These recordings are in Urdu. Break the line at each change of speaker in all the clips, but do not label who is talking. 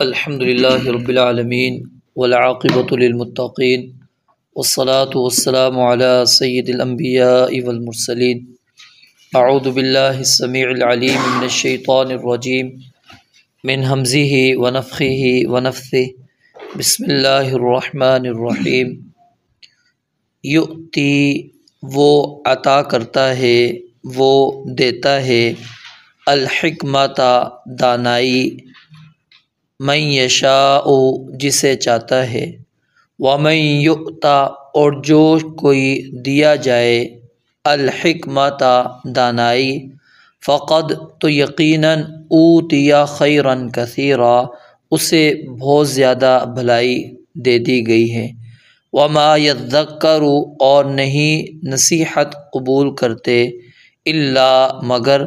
الحمد للہ رب العالمین والعاقبۃ للمتقین والصلاة والسلام علی سید الانبیاء والمرسلین اعوذ باللہ السمیع العلیم من الشیطان الرجیم من ہمزہ ونفخہ ونفثہ بسم اللہ الرحمن الرحیم یؤتی وہ عطا کرتا ہے، وہ دیتا ہے، الحکمت دانائی، من یشاء جسے چاہتا ہے، ومن یؤتا اور جو کوئی دیا جائے، الحکمت دانائی، فقد تو یقیناً اوتیا خیرا کثیرا اسے بہت زیادہ بھلائی دے دی گئی ہے، وما یذکر اور نہیں نصیحت قبول کرتے، الا مگر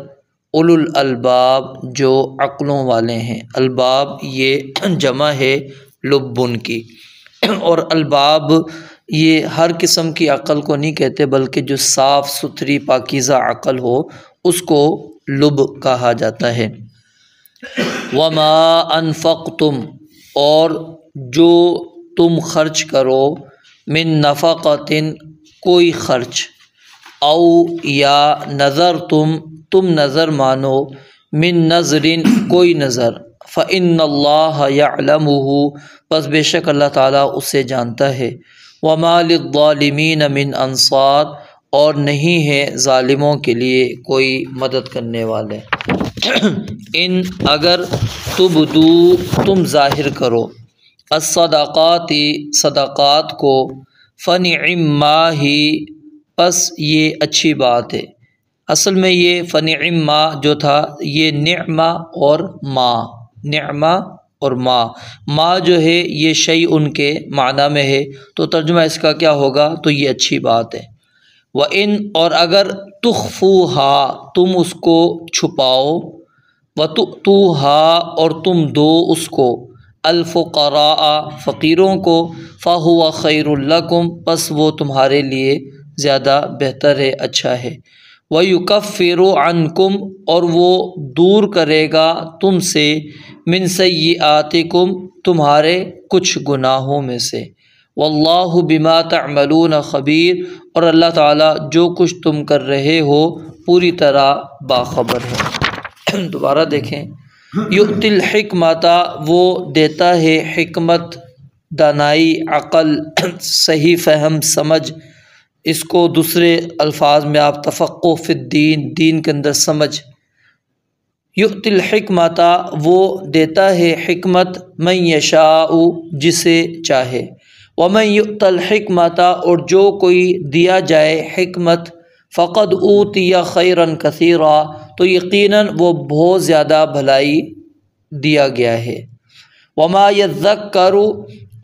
اولو الالباب جو عقلوں والے ہیں۔ الباب یہ جمع ہے لبن کی، اور الباب یہ ہر قسم کی عقل کو نہیں کہتے بلکہ جو صاف ستھری پاکیزہ عقل ہو اس کو لب کہا جاتا ہے۔ وما انفقتم اور جو تم خرچ کرو، من نفقۃ کوئی خرچ، او یا نظر تم نظر مانو، من نظر کوئی نظر، فإن اللہ یعلمہ پس بے شک اللہ تعالیٰ اسے جانتا ہے، وما للظالمین من انصار اور نہیں ہے ظالموں کے لیے کوئی مدد کرنے والے۔ ان اگر تبدو تم ظاہر کرو، الصدقات صدقات کو، فنعما ہی پس یہ اچھی بات ہے۔ اصل میں یہ فنعما جو تھا یہ نعمہ اور ما جو ہے یہ شیء ان کے معنی میں ہے، تو ترجمہ اس کا کیا ہوگا؟ تو یہ اچھی بات ہے۔ وَإِن اور اگر تخفوها تم اس کو چھپاؤ، وَتُؤْتُوهَا اور تم دو اس کو، الفقراء فقیروں کو، فَهُوَ خَيْرٌ لَكُمْ پس وہ تمہارے لیے زیادہ بہتر ہے، اچھا ہے۔ وَيُكَفِّرُ عَنْكُمْ اور وہ دور کرے گا تم سے، من سیئاتکم تمہارے کچھ گناہوں میں سے، واللہ بما تعملون خبیر اور اللہ تعالیٰ جو کچھ تم کر رہے ہو پوری طرح باخبر ہے۔ دوبارہ دیکھیں، یؤتی الحکمت وہ دیتا ہے حکمت، دانائی، عقل، صحیح فہم سمجھ، اس کو دوسرے الفاظ میں آپ تفقہ فی الدین، دین کے اندر سمجھ۔ یؤتی الحکمت وہ دیتا ہے حکمت، من یشاء جسے چاہے، ومن یؤت الحکمت اور جو کوئی دیا جائے حکمت، فقد اوتی خیرا کثیرا تو یقیناً وہ بہت زیادہ بھلائی دیا گیا ہے۔ وما یذکر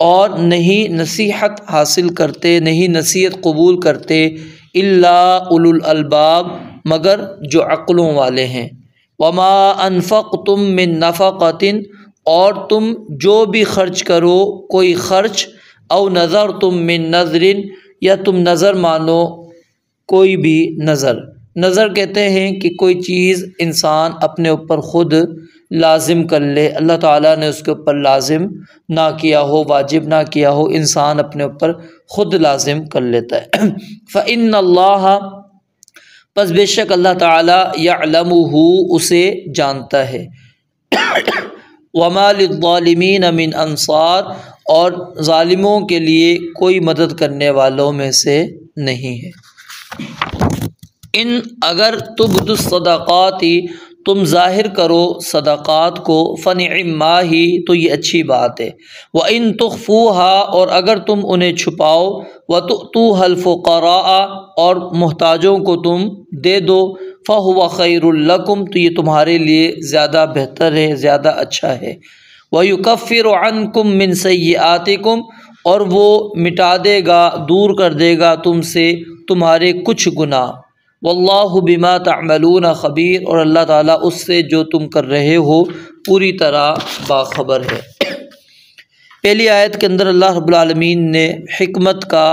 اور نہیں نصیحت حاصل کرتے، نہیں نصیحت قبول کرتے، الا اولو الالباب مگر جو عقلوں والے ہیں۔ وما انفقتم من نفقۃ اور تم جو بھی خرچ کرو کوئی خرچ، او نظرتم من نظر یا تم نظر مانو کوئی بھی نظر کہتے ہیں کہ کوئی چیز انسان اپنے اوپر خود لازم کر لے، اللہ تعالیٰ نے اس کے اوپر لازم نہ کیا ہو، واجب نہ کیا ہو، انسان اپنے اوپر خود لازم کر لیتا ہے۔ فإن اللہ پس بے شک اللہ تعالیٰ یعلمہ اسے جانتا ہے، وما للظالمین من انصار اور ظالموں کے لیے کوئی مدد کرنے والوں میں سے نہیں ہے۔ ان اگر تبدو الصدقات تم ظاہر کرو صدقات کو، فنعما ہی تو یہ اچھی بات ہے، وَإِن تُخْفُوهَا اور اگر تم انہیں چھپاؤ، وَتُؤْتُوهَا الْفُقَرَاءَ اور محتاجوں کو تم دے دو، فَهُوَ خَيْرٌ لَكُمْ تو یہ تمہارے لیے زیادہ بہتر ہے، زیادہ اچھا ہے۔ وَيُكَفِّرُ عَنْكُمْ مِنْ سَيِّئَاتِكُمْ اور وہ مٹا دے گا، دور کر دے گا تم سے تمہارے کچھ گناہ، واللہ بما تعملون خبیر اور اللہ تعالیٰ اس سے جو تم کر رہے ہو پوری طرح باخبر ہے۔ پہلی آیت کے اندر اللہ رب العالمین نے حکمت کا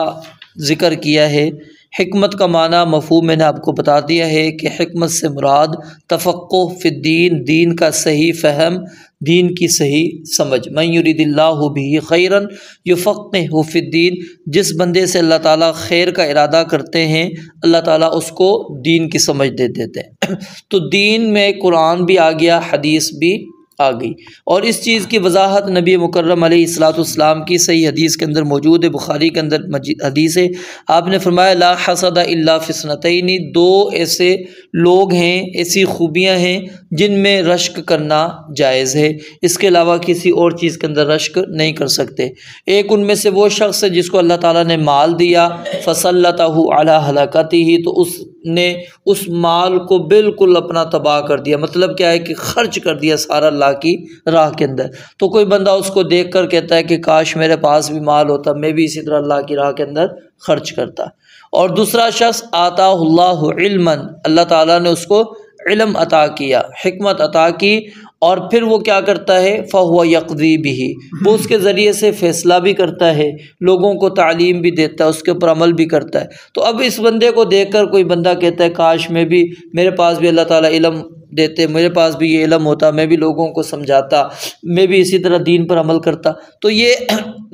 ذکر کیا ہے حکمت کا معنی مفہوم میں نے آپ کو بتا دیا ہے کہ حکمت سے مراد تفقہ فی الدین، دین کا صحیح فہم، دین کی صحیح سمجھ۔ من یرید اللہ بہ خیرا یفقہہ فی الدین، جس بندے سے اللہ تعالیٰ خیر کا ارادہ کرتے ہیں اللہ تعالیٰ اس کو دین کی سمجھ دے دیتے ہیں۔ تو دین میں قرآن بھی آ گیا، حدیث بھی آ گئی، اور اس چیز کی وضاحت نبی مکرم علیہ السلام کی صحیح حدیث کے اندر موجود ہے، بخاری کے اندر حدیث ہے، آپ نے فرمایا لا حسد الا فی اثنتین، دو ایسے لوگ ہیں، ایسی خوبیاں ہیں جن میں رشک کرنا جائز ہے، اس کے علاوہ کسی اور چیز کے اندر رشک نہیں کر سکتے۔ ایک ان میں سے وہ شخص ہے جس کو اللہ تعالیٰ نے مال دیا، فسلطہ علی ہلاکتہ، تو اس نے اس مال کو بالکل اپنا تباہ کر دیا، مطلب کیا ہے کہ خرچ کر دیا سارا اللہ کی راہ کے اندر۔ تو کوئی بندہ اس کو دیکھ کر کہتا ہے کہ کاش میرے پاس بھی مال ہوتا، میں بھی اسی طرح اللہ کی راہ کے اندر خرچ کرتا۔ اور دوسرا شخص آتاہ اللہ علما، اللہ تعالیٰ نے اس کو علم عطا کیا، حکمت عطا کی، اور پھر وہ کیا کرتا ہے فَهُوَ يَقْضِي بِهِ، وہ اس کے ذریعے سے فیصلہ بھی کرتا ہے، لوگوں کو تعلیم بھی دیتا ہے، اس کے اوپر عمل بھی کرتا ہے۔ تو اب اس بندے کو دیکھ کر کوئی بندہ کہتا ہے کاش میں بھی، میرے پاس بھی اللہ تعالیٰ علم دیتے، میرے پاس بھی یہ علم ہوتا، میں بھی لوگوں کو سمجھاتا، میں بھی اسی طرح دین پر عمل کرتا۔ تو یہ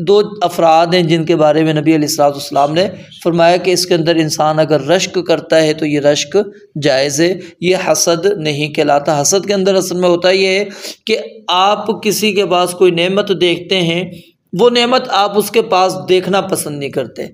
دو افراد ہیں جن کے بارے میں نبی علیہ السلام نے فرمایا کہ اس کے اندر انسان اگر رشک کرتا ہے تو یہ رشک جائز ہے، یہ حسد نہیں کہلاتا۔ حسد کے اندر اصل میں ہوتا یہ ہے کہ آپ کسی کے پاس کوئی نعمت دیکھتے ہیں، وہ نعمت آپ اس کے پاس دیکھنا پسند نہیں کرتے،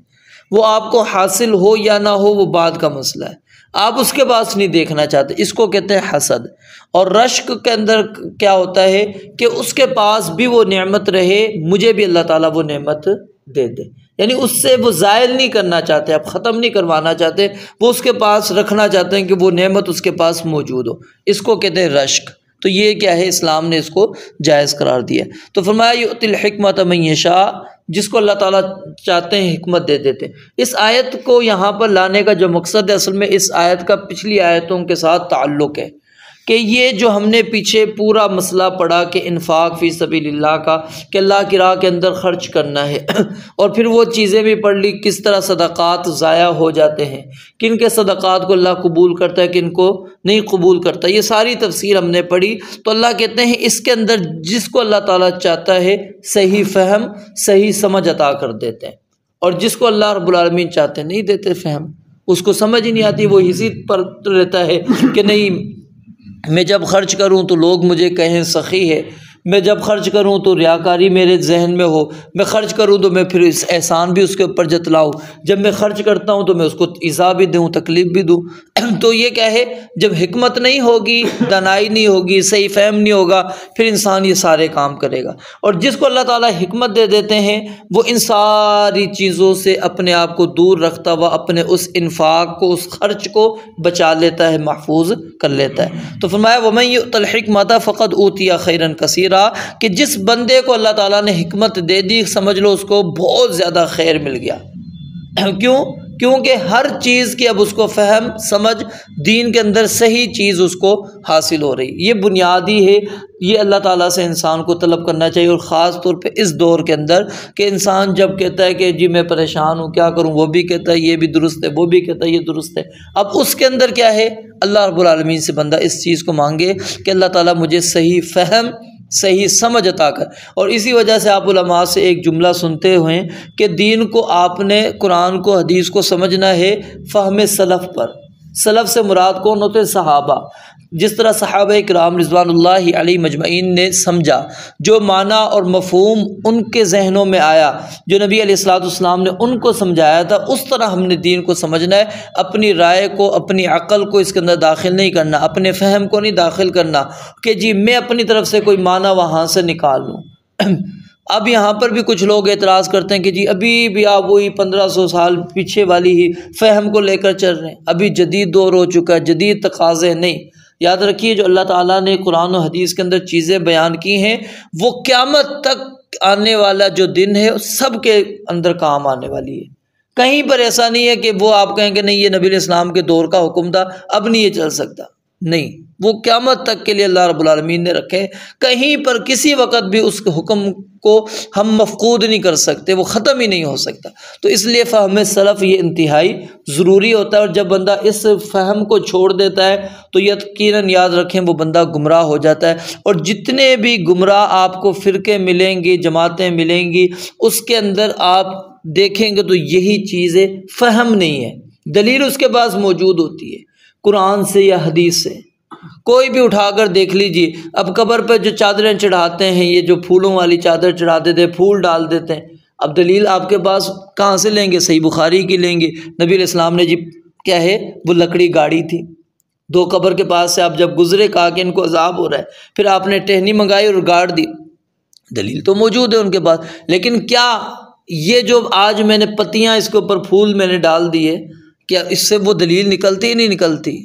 وہ آپ کو حاصل ہو یا نہ ہو وہ بعد کا مسئلہ ہے، آپ اس کے پاس نہیں دیکھنا چاہتے، اس کو کہتے ہیں حسد۔ اور رشک کے اندر کیا ہوتا ہے کہ اس کے پاس بھی وہ نعمت رہے، مجھے بھی اللہ تعالیٰ وہ نعمت دے دے، یعنی اس سے وہ زائل نہیں کرنا چاہتے، آپ ختم نہیں کروانا چاہتے، وہ اس کے پاس رکھنا چاہتے ہیں کہ وہ نعمت اس کے پاس موجود ہو، اس کو کہتے ہیں رشک۔ تو یہ کیا ہے، اسلام نے اس کو جائز قرار دیا۔ تو فرمایا یؤتی الحکمۃ من یشاء، جس کو اللہ تعالیٰ چاہتے ہیں حکمت دے دیتے ہیں۔ اس آیت کو یہاں پر لانے کا جو مقصد ہے، اصل میں اس آیت کا پچھلی آیتوں کے ساتھ تعلق ہے کہ یہ جو ہم نے پیچھے پورا مسئلہ پڑھا کہ انفاق فی سبیل اللہ کا، کہ اللہ کی راہ کے اندر خرچ کرنا ہے، اور پھر وہ چیزیں بھی پڑھ لی کس طرح صدقات ضائع ہو جاتے ہیں، کن کے صدقات کو اللہ قبول کرتا ہے، کن کو نہیں قبول کرتا، یہ ساری تفسیر ہم نے پڑھی۔ تو اللہ کہتے ہیں اس کے اندر جس کو اللہ تعالیٰ چاہتا ہے صحیح فہم، صحیح سمجھ عطا کر دیتے ہیں، اور جس کو اللہ رب العالمین چاہتے ہیں نہیں دیتے فہم، اس کو سمجھ ہی نہیں آتی، وہ اسی پر رہتا ہے کہ نہیں میں جب خرچ کروں تو لوگ مجھے کہیں سخی ہے، میں جب خرچ کروں تو ریاکاری میرے ذہن میں ہو، میں خرچ کروں تو میں پھر اس احسان بھی اس کے اوپر جتلاؤں، جب میں خرچ کرتا ہوں تو میں اس کو ایذا بھی دوں، تکلیف بھی دوں۔ تو یہ کیا ہے، جب حکمت نہیں ہوگی، دانائی نہیں ہوگی، صحیح فہم نہیں ہوگا، پھر انسان یہ سارے کام کرے گا۔ اور جس کو اللہ تعالیٰ حکمت دے دیتے ہیں وہ ان ساری چیزوں سے اپنے آپ کو دور رکھتا ہوا اپنے اس انفاق کو، اس خرچ کو بچا لیتا ہے، محفوظ کر لیتا ہے۔ تو فرمایا وَمَن يُؤْتَ الْحِكْمَةَ فَقَدْ أُوتِيَ خَيْرًا كَثِيرًا، کہ جس بندے کو اللہ تعالیٰ نے حکمت دے دی سمجھ لو اس کو بہت زیادہ خیر مل گیا۔ کیونکہ ہر چیز کی اب اس کو فہم، سمجھ، دین کے اندر صحیح چیز اس کو حاصل ہو رہی۔ یہ بنیادی ہے، یہ اللہ تعالیٰ سے انسان کو طلب کرنا چاہیے، اور خاص طور پہ اس دور کے اندر کہ انسان جب کہتا ہے کہ جی میں پریشان ہوں کیا کروں، وہ بھی کہتا ہے یہ بھی درست ہے، وہ بھی کہتا ہے یہ درست ہے۔ اب اس کے اندر کیا ہے، اللہ رب العالمین سے بندہ اس چیز کو مانگے کہ اللہ تعالیٰ مجھے صحیح فہم، صحیح سمجھ عطا کر۔ اور اسی وجہ سے آپ علماء سے ایک جملہ سنتے ہوئے کہ دین کو آپ نے، قرآن کو، حدیث کو سمجھنا ہے فہم سلف پر۔ سلف سے مراد کون ہوتے ہیں؟ صحابہ۔ جس طرح صحابہ کرام رضوان اللہ علیہ مجمعین نے سمجھا، جو معنی اور مفہوم ان کے ذہنوں میں آیا، جو نبی علیہ السلام نے ان کو سمجھایا تھا، اس طرح ہم نے دین کو سمجھنا ہے۔ اپنی رائے کو، اپنی عقل کو اس کے اندر داخل نہیں کرنا، اپنے فہم کو نہیں داخل کرنا کہ جی میں اپنی طرف سے کوئی معنی وہاں سے نکال لوں۔ اب یہاں پر بھی کچھ لوگ اعتراض کرتے ہیں کہ جی ابھی بھی آپ وہی 1500 سال پیچھے والی ہی فہم کو لے کر چل رہے ہیں، ابھی جدید دور ہو چکا ہے، جدید تقاضے نہیں۔ یاد رکھیے جو اللہ تعالیٰ نے قرآن و حدیث کے اندر چیزیں بیان کی ہیں وہ قیامت تک آنے والا جو دن ہے سب کے اندر کام آنے والی ہے۔ کہیں پر ایسا نہیں ہے کہ وہ آپ کہیں کہ نہیں یہ نبی علیہ السلام کے دور کا حکم تھا، اب نہیں یہ چل سکتا۔ نہیں، وہ قیامت تک کے لیے اللہ رب العالمین نے رکھے، کہیں پر کسی وقت بھی اس حکم کو ہم مفقود نہیں کر سکتے، وہ ختم ہی نہیں ہو سکتا۔ تو اس لیے فہم سلف یہ انتہائی ضروری ہوتا ہے، اور جب بندہ اس فہم کو چھوڑ دیتا ہے تو یقیناً یاد رکھیں وہ بندہ گمراہ ہو جاتا ہے۔ اور جتنے بھی گمراہ آپ کو فرقے ملیں گی، جماعتیں ملیں گی، اس کے اندر آپ دیکھیں گے تو یہی چیزیں فہم نہیں ہے، دلیل اس کے پاس موجود ہوتی ہے قرآن سے یا حدیث سے۔ کوئی بھی اٹھا کر دیکھ لیجیے، اب قبر پہ جو چادریں چڑھاتے ہیں، یہ جو پھولوں والی چادر چڑھاتے تھے، پھول ڈال دیتے ہیں، اب دلیل آپ کے پاس کہاں سے لیں گے؟ صحیح بخاری کی لیں گے۔ نبی علیہ السلام نے جی کیا ہے، وہ لکڑی گاڑی تھی، دو قبر کے پاس سے آپ جب گزرے کہا کہ ان کو عذاب ہو رہا ہے، پھر آپ نے ٹہنی منگائی اور گاڑ دی، دلیل تو موجود ہے ان کے پاس۔ لیکن کیا یہ جو آج میں نے پتیاں اس کے اوپر پھول میں نے ڈال دیے، کیا اس سے وہ دلیل نکلتی ہی نہیں نکلتی؟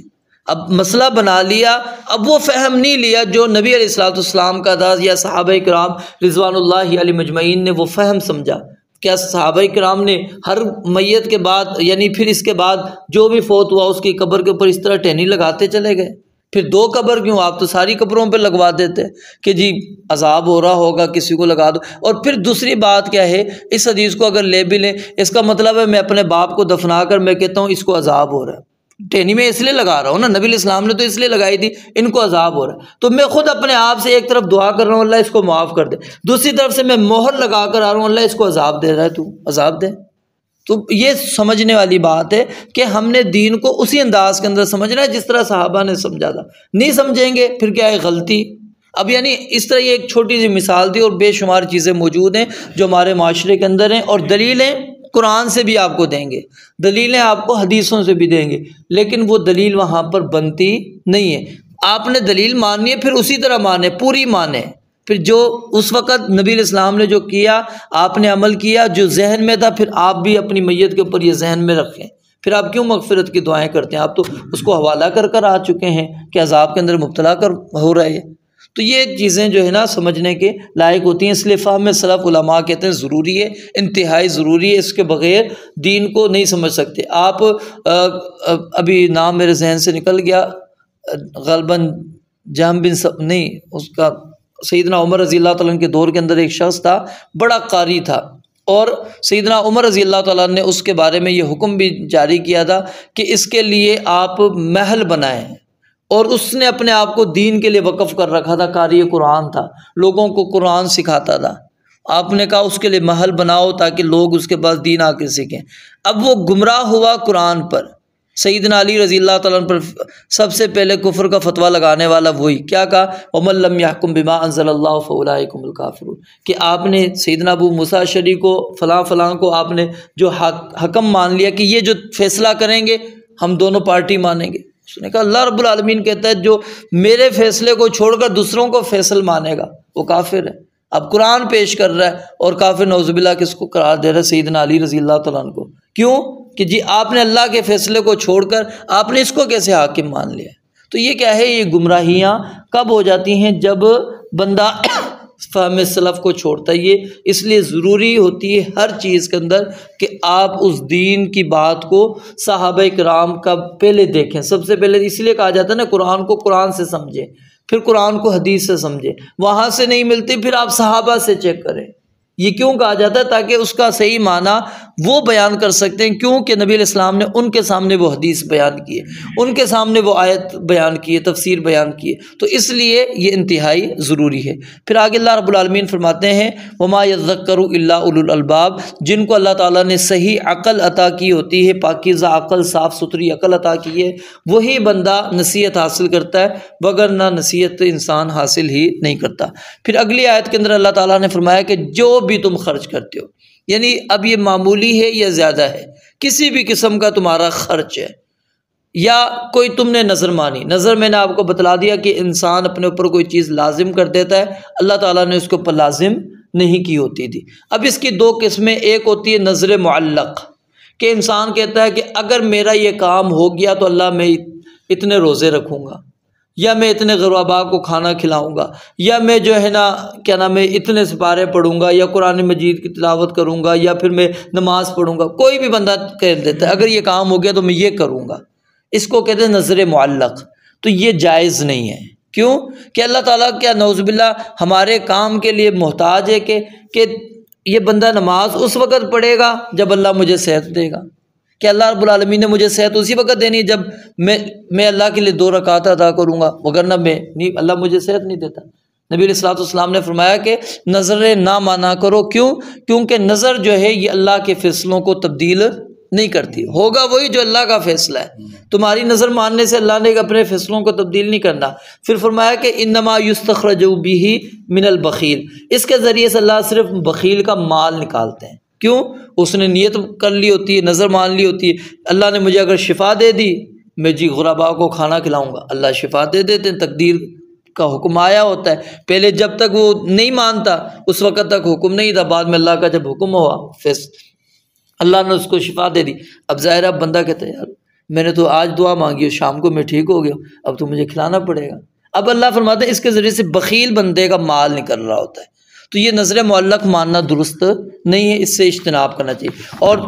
اب مسئلہ بنا لیا، اب وہ فہم نہیں لیا جو نبی علیہ الصلوۃ والسلام کا تھا یا صحابہ کرام رضوان اللہ علیہ مجمعین نے وہ فہم سمجھا۔ کیا صحابہ کرام نے ہر میت کے بعد یعنی پھر اس کے بعد جو بھی فوت ہوا اس کی قبر کے اوپر اس طرح ٹہنی لگاتے چلے گئے؟ پھر دو قبر کیوں، آپ تو ساری قبروں پہ لگوا دیتے کہ جی عذاب ہو رہا ہوگا کسی کو لگا دو۔ اور پھر دوسری بات کیا ہے، اس حدیث کو اگر لے بھی لیں، اس کا مطلب ہے میں اپنے باپ کو دفنا کر میں کہتا ہوں اس کو عذاب ہو رہا ہے، ٹہنی میں اس لیے لگا رہا ہوں نا، نبی علیہ السلام نے تو اس لیے لگائی تھی، ان کو عذاب ہو رہا ہے، تو میں خود اپنے آپ سے ایک طرف دعا کر رہا ہوں اللہ اس کو معاف کر دے، دوسری طرف سے میں مہر لگا کر آ رہا ہوں اللہ اس کو عذاب دے رہا ہے، تو عذاب دے۔ تو یہ سمجھنے والی بات ہے کہ ہم نے دین کو اسی انداز کے اندر سمجھنا ہے جس طرح صحابہ نے سمجھا تھا، نہیں سمجھیں گے پھر کیا ہے غلطی۔ اب یعنی اس طرح یہ ایک چھوٹی سی مثال دی، اور بے شمار چیزیں موجود ہیں جو ہمارے معاشرے کے اندر ہیں، اور دلیلیں قرآن سے بھی آپ کو دیں گے، دلیلیں آپ کو حدیثوں سے بھی دیں گے، لیکن وہ دلیل وہاں پر بنتی نہیں ہے۔ آپ نے دلیل ماننی ہے، پھر اسی طرح مانے، پوری مانے، پھر جو اس وقت نبی علیہ السلام نے جو کیا آپ نے عمل کیا، جو ذہن میں تھا پھر آپ بھی اپنی میت کے اوپر یہ ذہن میں رکھیں۔ پھر آپ کیوں مغفرت کی دعائیں کرتے ہیں؟ آپ تو اس کو حوالہ کر کر آ چکے ہیں کہ عذاب کے اندر مبتلا کر ہو رہا ہے۔ تو یہ چیزیں جو ہے نا سمجھنے کے لائق ہوتی ہیں، اس لیے فہم سلف علماء کہتے ہیں ضروری ہے، انتہائی ضروری ہے، اس کے بغیر دین کو نہیں سمجھ سکتے آپ۔ ابھی نام میرے ذہن سے نکل گیا، غالباً جہم بن نہیں، اس کا سیدنا عمر رضی اللہ تعالیٰ عنہ کے دور کے اندر ایک شخص تھا، بڑا قاری تھا، اور سیدنا عمر رضی اللہ تعالیٰ عنہ نے اس کے بارے میں یہ حکم بھی جاری کیا تھا کہ اس کے لیے آپ محل بنائیں، اور اس نے اپنے آپ کو دین کے لیے وقف کر رکھا تھا، قاری قرآن تھا، لوگوں کو قرآن سکھاتا تھا۔ آپ نے کہا اس کے لیے محل بناؤ تاکہ لوگ اس کے پاس دین آ کے سیکھیں۔ اب وہ گمراہ ہوا قرآن پر، سیدنا علی رضی اللہ تعالیٰ عنہ پر سب سے پہلے کفر کا فتویٰ لگانے والا وہی، کیا کہا؟ وَمَن لَّمْ يَحْكُم بِمَا أَنزَلَ اللَّهُ فَأُولَٰئِكَ هُمُ الْكَافِرُونَ، کہ آپ نے سیدنا ابو موسیٰ اشعری کو فلاں فلاں کو آپ نے جو حکم مان لیا کہ یہ جو فیصلہ کریں گے ہم دونوں پارٹی مانیں گے۔ اس نے کہا اللہ رب العالمین کہتا ہے جو میرے فیصلے کو چھوڑ کر دوسروں کو فیصل مانے گا وہ کافر ہے۔ اب قرآن پیش کر رہا ہے اور کافر نعوذ باللہ کس کو قرار دے رہا ہے؟ سیدنا علی رضی اللہ تعالیٰ عنہ کو۔ کیوں؟ کہ جی آپ نے اللہ کے فیصلے کو چھوڑ کر آپ نے اس کو کیسے حاکم مان لیا؟ تو یہ کیا ہے، یہ گمراہیاں کب ہو جاتی ہیں؟ جب بندہ فہم سلف کو چھوڑتا ہے۔ یہ اس لیے ضروری ہوتی ہے ہر چیز کے اندر کہ آپ اس دین کی بات کو صحابہ کرام کا پہلے دیکھیں، سب سے پہلے اس لیے کہا جاتا ہے نا قرآن کو قرآن سے سمجھیں، پھر قرآن کو حدیث سے سمجھیں، وہاں سے نہیں ملتی پھر آپ صحابہ سے چیک کریں۔ یہ کیوں کہا جاتا ہے؟ تاکہ اس کا صحیح معنی وہ بیان کر سکتے ہیں، کیونکہ نبی علیہ السلام نے ان کے سامنے وہ حدیث بیان کی ہے، ان کے سامنے وہ آیت بیان کی ہے، تفسیر بیان کی ہے، تو اس لیے یہ انتہائی ضروری ہے۔ پھر آگے اللہ رب العالمین فرماتے ہیں وَمَا يَذَّكَّرُ إِلَّا أُولُو الْأَلْبَابِ، جن کو اللہ تعالیٰ نے صحیح عقل عطا کی ہوتی ہے، پاکیزہ عقل، صاف ستھری عقل عطا کی ہے، وہی بندہ نصیحت حاصل کرتا ہے، وگرنہ نصیحت انسان حاصل ہی نہیں کرتا۔ پھر اگلی آیت کے اندر اللہ تعالیٰ نے فرمایا کہ جو بھی تم خرچ کرتے ہو، یعنی اب یہ معمولی ہے یا زیادہ ہے، کسی بھی قسم کا تمہارا خرچ ہے یا کوئی تم نے نظر مانی، نظر میں نے آپ کو بتلا دیا کہ انسان اپنے اوپر کوئی چیز لازم کر دیتا ہے، اللہ تعالیٰ نے اس کے اوپر لازم نہیں کی ہوتی تھی۔ اب اس کی دو قسمیں، ایک ہوتی ہے نظر معلق، کہ انسان کہتا ہے کہ اگر میرا یہ کام ہو گیا تو اللہ میں اتنے روزے رکھوں گا، یا میں اتنے غرباء کو کھانا کھلاؤں گا، یا میں جو ہے نا کیا نام ہے اتنے سپارے پڑھوں گا، یا قرآن مجید کی تلاوت کروں گا، یا پھر میں نماز پڑھوں گا۔ کوئی بھی بندہ کہہ دیتا ہے اگر یہ کام ہو گیا تو میں یہ کروں گا، اس کو کہتے ہیں نظر معلق۔ تو یہ جائز نہیں ہے۔ کیوں کہ اللہ تعالیٰ کیا نعوذ باللہ ہمارے کام کے لیے محتاج ہے کہ یہ بندہ نماز اس وقت پڑھے گا جب اللہ مجھے صحت دے گا؟ کہ اللہ رب العالمین نے مجھے صحت اسی وقت دینی ہے جب میں اللہ کے لیے 2 رکعت ادا کروں گا، وگرنہ میں نہیں، اللہ مجھے صحت نہیں دیتا۔ نبی علیہ الصلوۃ والسلام نے فرمایا کہ نظریں نہ مانا کرو، کیونکہ نظر جو ہے یہ اللہ کے فیصلوں کو تبدیل نہیں کرتی، ہوگا وہی جو اللہ کا فیصلہ ہے۔ تمہاری نظر ماننے سے اللہ نے اپنے فیصلوں کو تبدیل نہیں کرنا۔ پھر فرمایا کہ انما یستخرج بہ من البخیل، اس کے ذریعے سے اللہ صرف بخیل کا مال نکالتے ہیں۔ کیوں؟ اس نے نیت کر لی ہوتی ہے، نظر مان لی ہوتی ہے، اللہ نے مجھے اگر شفا دے دی، میں جی غرباء کو کھانا کھلاؤں گا، اللہ شفا دے دیتے ہیں، تقدیر کا حکم آیا ہوتا ہے۔ پہلے جب تک وہ نہیں مانتا اس وقت تک حکم نہیں تھا، بعد میں اللہ کا جب حکم ہوا پھر اللہ نے اس کو شفا دے دی۔ اب ظاہر اب بندہ کہتا ہے یار میں نے تو آج دعا مانگی، شام کو میں ٹھیک ہو گیا، اب تو مجھے کھلانا پڑے گا۔ اب اللہ فرماتے ہیں اس کے ذریعے سے بخیل بندے کا مال نکل رہا ہوتا ہے۔ تو یہ نظر معلق ماننا درست نہیں ہے، اس سے اجتناب کرنا چاہیے۔ اور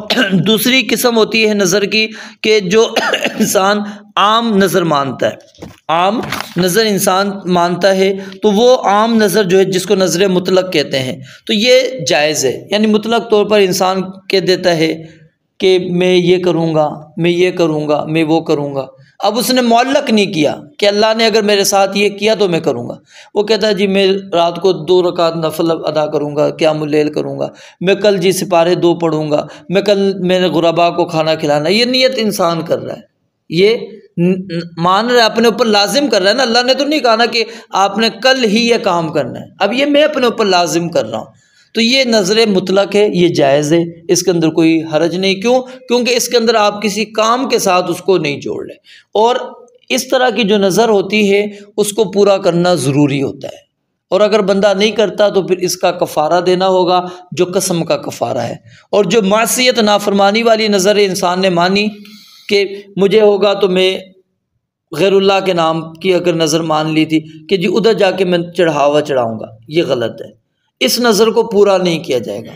دوسری قسم ہوتی ہے نظر کی کہ جو انسان عام نظر مانتا ہے، عام نظر انسان مانتا ہے، تو وہ عام نظر جو ہے جس کو نظر مطلق کہتے ہیں، تو یہ جائز ہے۔ یعنی مطلق طور پر انسان کہہ دیتا ہے کہ میں یہ کروں گا، میں یہ کروں گا، میں وہ کروں گا۔ اب اس نے معلق نہیں کیا کہ اللہ نے اگر میرے ساتھ یہ کیا تو میں کروں گا۔ وہ کہتا ہے جی میں رات کو 2 رکعت نفل ادا کروں گا، قیام اللیل کروں گا، میں کل جی سپارے 2 پڑھوں گا، میں نے غرباء کو کھانا کھلانا۔ یہ نیت انسان کر رہا ہے، یہ مان رہا ہے، اپنے اوپر لازم کر رہا ہے نا۔ اللہ نے تو نہیں کہا نا کہ آپ نے کل ہی یہ کام کرنا ہے، اب یہ میں اپنے اوپر لازم کر رہا ہوں۔ تو یہ نظر مطلق ہے، یہ جائز ہے، اس کے اندر کوئی حرج نہیں۔ کیونکہ اس کے اندر آپ کسی کام کے ساتھ اس کو نہیں جوڑ رہے، اور اس طرح کی جو نظر ہوتی ہے اس کو پورا کرنا ضروری ہوتا ہے، اور اگر بندہ نہیں کرتا تو پھر اس کا کفارہ دینا ہوگا جو قسم کا کفارہ ہے۔ اور جو معصیت نافرمانی والی نظر انسان نے مانی کہ مجھے ہوگا تو میں غیر اللہ کے نام کی اگر نظر مان لی تھی کہ جی ادھر جا کے میں چڑھاوا چڑھاؤں گا، یہ غلط ہے۔ اس نظر کو پورا نہیں کیا جائے گا،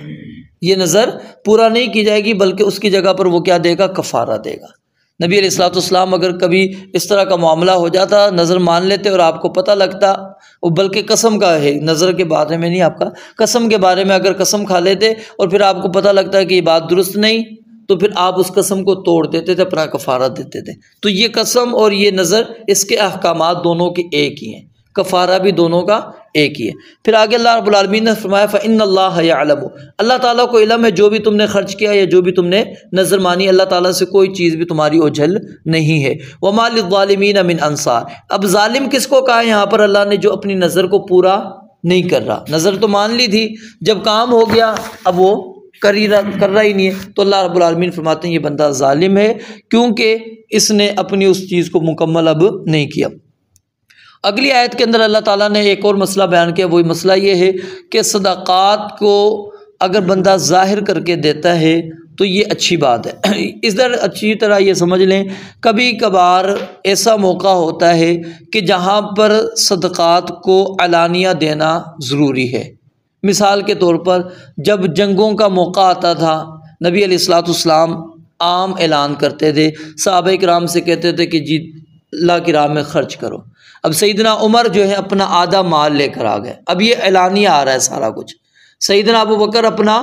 یہ نظر پورا نہیں کی جائے گی، بلکہ اس کی جگہ پر وہ کیا دے گا؟ کفارہ دے گا۔ نبی علیہ الصلوۃ والسلام اگر کبھی اس طرح کا معاملہ ہو جاتا، نظر مان لیتے اور آپ کو پتہ لگتا، وہ بلکہ قسم کا ہے، نظر کے بارے میں نہیں، آپ کا قسم کے بارے میں اگر قسم کھا لیتے اور پھر آپ کو پتہ لگتا ہے کہ یہ بات درست نہیں، تو پھر آپ اس قسم کو توڑ دیتے تھے، اپنا کفارہ دیتے تھے۔ تو یہ قسم اور یہ نظر، اس کے احکامات دونوں کے ایک ہی ہیں، کفارہ بھی دونوں کا ایک ہی ہے۔ پھر آگے اللہ رب العالمین نے فرمایا فَإِنَّ اللَّهَ يَعْلَمُ، اللہ تعالیٰ کو علم ہے جو بھی تم نے خرچ کیا یا جو بھی تم نے نظر مانی، اللہ تعالیٰ سے کوئی چیز بھی تمہاری اوجھل نہیں ہے۔ وَمَا لِلظَّالِمِينَ مِنْ أَنصَارٍ، اب ظالم کس کو کہا ہے یہاں پر اللہ نے؟ جو اپنی نظر کو پورا نہیں کر رہا، نظر تو مان لی تھی، جب کام ہو گیا اب وہ کر رہا ہی نہیں ہے، تو اللہ رب العالمین فرماتے ہیں یہ بندہ ظالم ہے، کیونکہ اس نے اپنی اس چیز کو مکمل اب نہیں کیا۔ اگلی آیت کے اندر اللہ تعالیٰ نے ایک اور مسئلہ بیان کیا، وہی مسئلہ یہ ہے کہ صدقات کو اگر بندہ ظاہر کر کے دیتا ہے تو یہ اچھی بات ہے۔ ادھر اچھی طرح یہ سمجھ لیں، کبھی کبھار ایسا موقع ہوتا ہے کہ جہاں پر صدقات کو علانیہ دینا ضروری ہے۔ مثال کے طور پر جب جنگوں کا موقع آتا تھا، نبی علیہ الصلوۃ والسلام عام اعلان کرتے تھے، صحابہ کرام سے کہتے تھے کہ جی اللہ کی راہ میں خرچ کرو۔ اب سیدنا عمر جو ہے اپنا آدھا مال لے کر آ گئے، اب یہ اعلانیہ آ رہا ہے سارا کچھ۔ سیدنا ابو بکر اپنا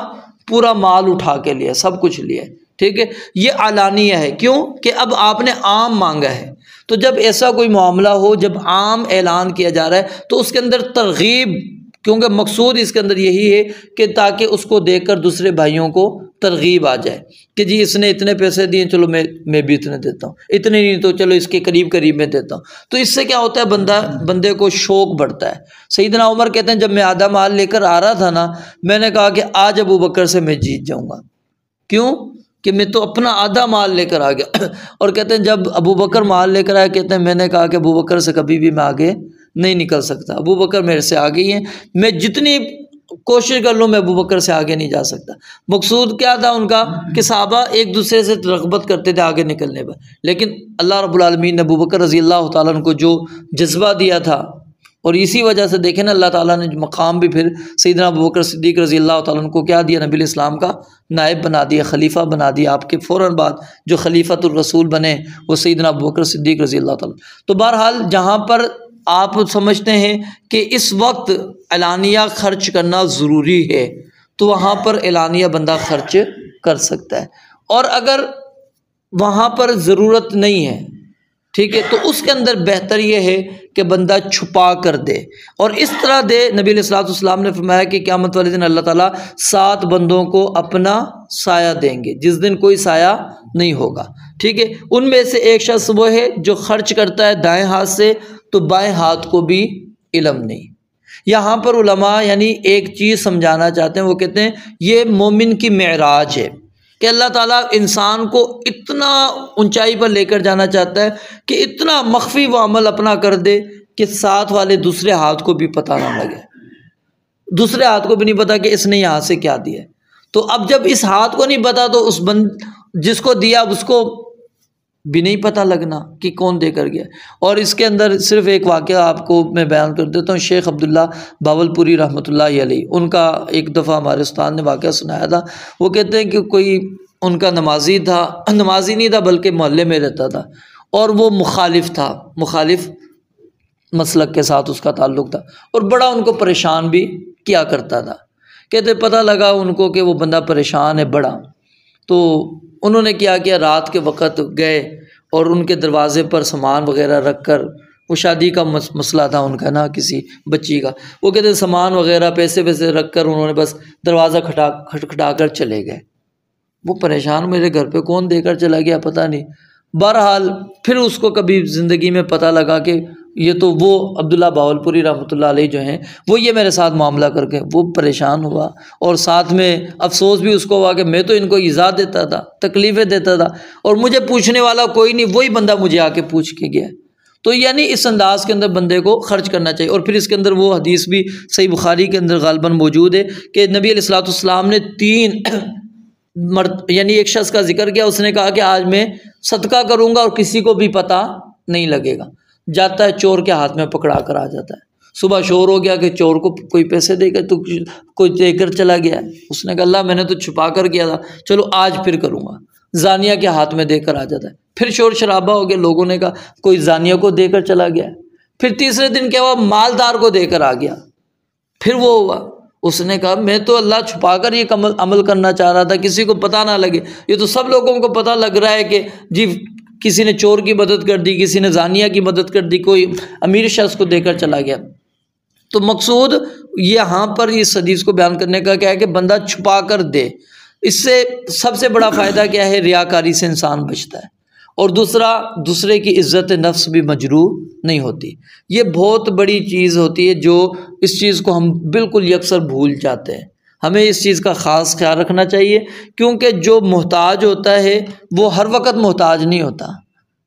پورا مال اٹھا کے لیا، سب کچھ لیا، ٹھیک ہے، یہ اعلانیہ ہے۔ کیوں کہ اب آپ نے عام مانگا ہے۔ تو جب ایسا کوئی معاملہ ہو، جب عام اعلان کیا جا رہا ہے تو اس کے اندر ترغیب، کیونکہ مقصود اس کے اندر یہی ہے کہ تاکہ اس کو دیکھ کر دوسرے بھائیوں کو ترغیب آ جائے کہ جی اس نے اتنے پیسے دیے، چلو میں بھی اتنے دیتا ہوں، اتنے نہیں تو چلو اس کے قریب میں دیتا ہوں۔ تو اس سے کیا ہوتا ہے، بندے کو شوق بڑھتا ہے۔ سیدنا عمر کہتے ہیں جب میں آدھا مال لے کر آ رہا تھا نا، میں نے کہا کہ آج ابو بکر سے میں جیت جاؤں گا، کیوں کہ میں تو اپنا آدھا مال لے کر آ گیا۔ اور کہتے ہیں جب ابو بکر مال لے کر آئے، کہتے ہیں میں نے کہا کہ ابو بکر سے کبھی بھی میں آگے نہیں نکل سکتا، ابو بکر میرے سے آگے ہی ہیں، میں جتنی کوشش کر لوں میں ابو بکر سے آگے نہیں جا سکتا۔ مقصود کیا تھا ان کا کہ صحابہ ایک دوسرے سے رغبت کرتے تھے آگے نکلنے پر، لیکن اللہ رب العالمین نے ابو بکر رضی اللہ تعالیٰ عنہ کو جو جذبہ دیا تھا اور اسی وجہ سے دیکھیں نا اللہ تعالیٰ نے مقام بھی پھر سیدنا ابوبکر صدیق رضی اللہ تعالیٰ عنہ کو کیا دیا، نبی الاسلام کا نائب بنا دیا، خلیفہ بنا دیا۔ آپ کے فوراً بعد جو خلیفۃ الرسول بنے وہ سیدنا ابوبکر صدیق رضی اللہ تعالیٰ۔ تو بہرحال جہاں پر آپ سمجھتے ہیں کہ اس وقت اعلانیہ خرچ کرنا ضروری ہے تو وہاں پر اعلانیہ بندہ خرچ کر سکتا ہے، اور اگر وہاں پر ضرورت نہیں ہے، ٹھیک ہے، تو اس کے اندر بہتر یہ ہے کہ بندہ چھپا کر دے، اور اس طرح دے۔ نبی علیہ الصلوۃ والسلام نے فرمایا کہ قیامت والے دن اللہ تعالیٰ 7 بندوں کو اپنا سایہ دیں گے جس دن کوئی سایہ نہیں ہوگا، ٹھیک ہے۔ ان میں سے ایک شخص وہ ہے جو خرچ کرتا ہے دائیں ہاتھ سے تو بائیں ہاتھ کو بھی علم نہیں۔ یہاں پر علماء یعنی ایک چیز سمجھانا چاہتے ہیں، وہ کہتے ہیں یہ مومن کی معراج ہے کہ اللہ تعالیٰ انسان کو اتنا اونچائی پر لے کر جانا چاہتا ہے کہ اتنا مخفی وہ عمل اپنا کر دے کہ ساتھ والے دوسرے ہاتھ کو بھی پتہ نہ لگے، دوسرے ہاتھ کو بھی نہیں پتا کہ اس نے یہاں سے کیا دیا۔ تو اب جب اس ہاتھ کو نہیں پتا تو اس جس کو دیا اس کو بھی نہیں پتہ لگنا کہ کون دے کر گیا۔ اور اس کے اندر صرف ایک واقعہ آپ کو میں بیان کر دیتا ہوں، شیخ عبداللہ باولپوری رحمۃ اللہ علیہ، ان کا ایک دفعہ ہمارے استاد نے واقعہ سنایا تھا۔ وہ کہتے ہیں کہ کوئی ان کا نمازی تھا، نمازی نہیں تھا بلکہ محلے میں رہتا تھا، اور وہ مخالف تھا، مخالف مسلک کے ساتھ اس کا تعلق تھا، اور بڑا ان کو پریشان بھی کیا کرتا تھا۔ کہتے پتہ لگا ان کو کہ وہ بندہ پریشان ہے بڑا، تو انہوں نے کیا کیا، رات کے وقت گئے اور ان کے دروازے پر سامان وغیرہ رکھ کر، وہ شادی کا مسئلہ تھا ان کا نا کسی بچی کا، وہ کہتے سامان وغیرہ پیسے ویسے رکھ کر انہوں نے بس دروازہ کھٹکھٹا کر چلے گئے۔ وہ پریشان، میرے گھر پہ کون دے کر چلا گیا پتہ نہیں۔ بہرحال پھر اس کو کبھی زندگی میں پتہ لگا کہ یہ تو وہ عبداللہ باولپوری رحمۃ اللہ علیہ جو ہیں وہ یہ میرے ساتھ معاملہ کر کے، وہ پریشان ہوا، اور ساتھ میں افسوس بھی اس کو ہوا کہ میں تو ان کو ایذا دیتا تھا، تکلیفیں دیتا تھا، اور مجھے پوچھنے والا کوئی نہیں، وہی بندہ مجھے آ کے پوچھ کے گیا۔ تو یعنی اس انداز کے اندر بندے کو خرچ کرنا چاہیے۔ اور پھر اس کے اندر وہ حدیث بھی صحیح بخاری کے اندر غالباً موجود ہے کہ نبی علیہ الصلوۃ والسلام نے 3 یعنی ایک شخص کا ذکر کیا، اس نے کہا کہ آج میں صدقہ کروں گا اور کسی کو بھی پتہ نہیں لگے گا۔ جاتا ہے چور کے ہاتھ میں پکڑا کر آ جاتا ہے، صبح شور ہو گیا کہ چور کو کوئی پیسے دے کر تو کوئی دے کر چلا گیا ہے، اس نے کہا اللہ میں نے تو چھپا کر کیا تھا، چلو آج پھر کروں گا۔ زانیہ کے ہاتھ میں دے کر آ جاتا ہے، پھر شور شرابہ ہو گیا، لوگوں نے کہا کوئی زانیہ کو دے کر چلا گیا ہے۔ پھر تیسرے دن کیا ہوا، مالدار کو دے کر آ گیا، پھر وہ ہوا، اس نے کہا میں تو اللہ چھپا کر یہ عمل کرنا چاہ رہا تھا، کسی کو پتہ نہ لگے، یہ تو سب لوگوں کو پتہ لگ رہا ہے کہ جی کسی نے چور کی مدد کر دی، کسی نے زانیہ کی مدد کر دی، کوئی امیر شخص کو دے کر چلا گیا۔ تو مقصود یہاں پر اس حدیث کو بیان کرنے کا کیا ہے کہ بندہ چھپا کر دے۔ اس سے سب سے بڑا فائدہ کیا ہے، ریاکاری سے انسان بچتا ہے، اور دوسرے کی عزت نفس بھی مجروح نہیں ہوتی۔ یہ بہت بڑی چیز ہوتی ہے جو اس چیز کو ہم بالکل یکسر بھول جاتے ہیں۔ ہمیں اس چیز کا خاص خیال رکھنا چاہیے، کیونکہ جو محتاج ہوتا ہے وہ ہر وقت محتاج نہیں ہوتا۔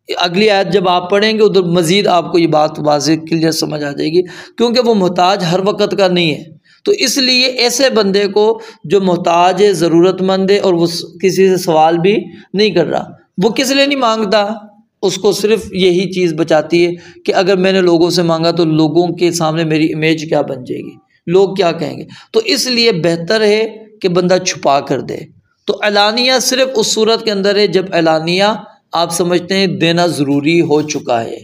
اگلی آیت جب آپ پڑھیں گے ادھر مزید آپ کو یہ بات واضح کلیئر سمجھ آ جائے گی، کیونکہ وہ محتاج ہر وقت کا نہیں ہے۔ تو اس لیے ایسے بندے کو جو محتاج ہے، ضرورت مند ہے، اور وہ کسی سے سوال بھی نہیں کر رہا، وہ کس لیے نہیں مانگتا، اس کو صرف یہی چیز بچاتی ہے کہ اگر میں نے لوگوں سے مانگا تو لوگوں کے سامنے میری امیج کیا بن جائے گی، لوگ کیا کہیں گے۔ تو اس لیے بہتر ہے کہ بندہ چھپا کر دے۔ تو اعلانیہ صرف اس صورت کے اندر ہے جب اعلانیہ آپ سمجھتے ہیں دینا ضروری ہو چکا ہے۔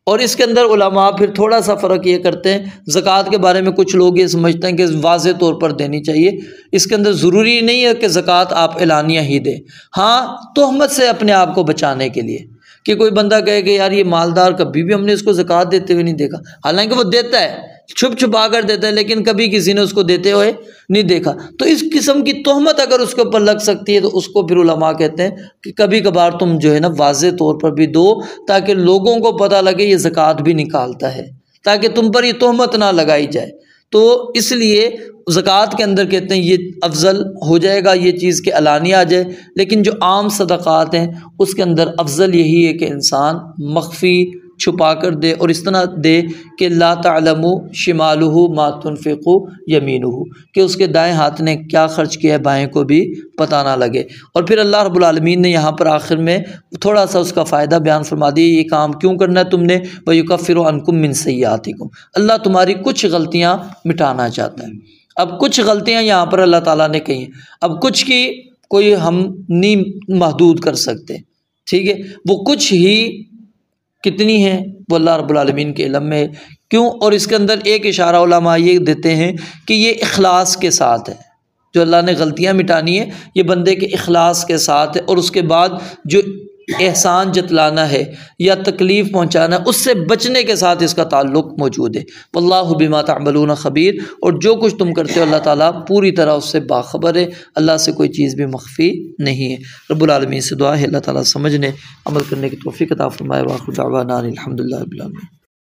اور اس کے اندر علماء پھر تھوڑا سا فرق یہ کرتے ہیں، زکوٰۃ کے بارے میں کچھ لوگ یہ سمجھتے ہیں کہ واضح طور پر دینی چاہیے، اس کے اندر ضروری نہیں ہے کہ زکوٰۃ آپ اعلانیہ ہی دیں، ہاں تہمت سے اپنے آپ کو بچانے کے لیے، کہ کوئی بندہ کہے کہ یار یہ مالدار کبھی بھی ہم نے اس کو زکوٰۃ دیتے ہوئے نہیں دیکھا، حالانکہ وہ دیتا ہے، چھپ چھپا کر دیتا ہے، لیکن کبھی کسی نے اس کو دیتے ہوئے نہیں دیکھا۔ تو اس قسم کی تہمت اگر اس کے اوپر لگ سکتی ہے تو اس کو پھر علماء کہتے ہیں کہ کبھی کبھار تم جو ہے نا واضح طور پر بھی دو، تاکہ لوگوں کو پتہ لگے یہ زکوٰۃ بھی نکالتا ہے، تاکہ تم پر یہ تہمت نہ لگائی جائے۔ تو اس لیے زکوٰۃ کے اندر کہتے ہیں یہ افضل ہو جائے گا یہ چیز کہ علانیہ آ جائے، لیکن جو عام صدقات ہیں اس کے اندر افضل یہی ہے کہ انسان مخفی چھپا کر دے اور اس طرح دے کہ لا تعلم شمالہ ما تنفق یمینہ، کہ اس کے دائیں ہاتھ نے کیا خرچ کیا ہے بائیں کو بھی پتہ نہ لگے۔ اور پھر اللہ رب العالمین نے یہاں پر آخر میں تھوڑا سا اس کا فائدہ بیان فرما دیا، یہ کام کیوں کرنا ہے تم نے، وَيُكَفِّرُ عَنْكُم مِّن سَيِّئَاتِكُم، اللہ تمہاری کچھ غلطیاں مٹانا چاہتا ہے۔ اب کچھ غلطیاں یہاں پر اللہ تعالیٰ نے کہی ہیں، اب کچھ کی کوئی ہم نہیں محدود کر سکتے، ٹھیک ہے، وہ کچھ ہی کتنی ہیں وہ اللہ رب العالمین کے علم میں ہے۔ کیوں؟ اور اس کے اندر ایک اشارہ علماء یہ دیتے ہیں کہ یہ اخلاص کے ساتھ ہے، جو اللہ نے غلطیاں مٹانی ہیں یہ بندے کے اخلاص کے ساتھ ہے، اور اس کے بعد جو احسان جتلانا ہے یا تکلیف پہنچانا ہے اس سے بچنے کے ساتھ اس کا تعلق موجود ہے۔ واللہ بما تعملون خبیر، اور جو کچھ تم کرتے ہو اللہ تعالیٰ پوری طرح اس سے باخبر ہے، اللہ سے کوئی چیز بھی مخفی نہیں ہے۔ رب العالمین سے دعا ہے اللہ تعالیٰ سمجھنے عمل کرنے کی توفیق عطا فرمائے۔ وآخر دعوانا الحمدللہ رب العالمین۔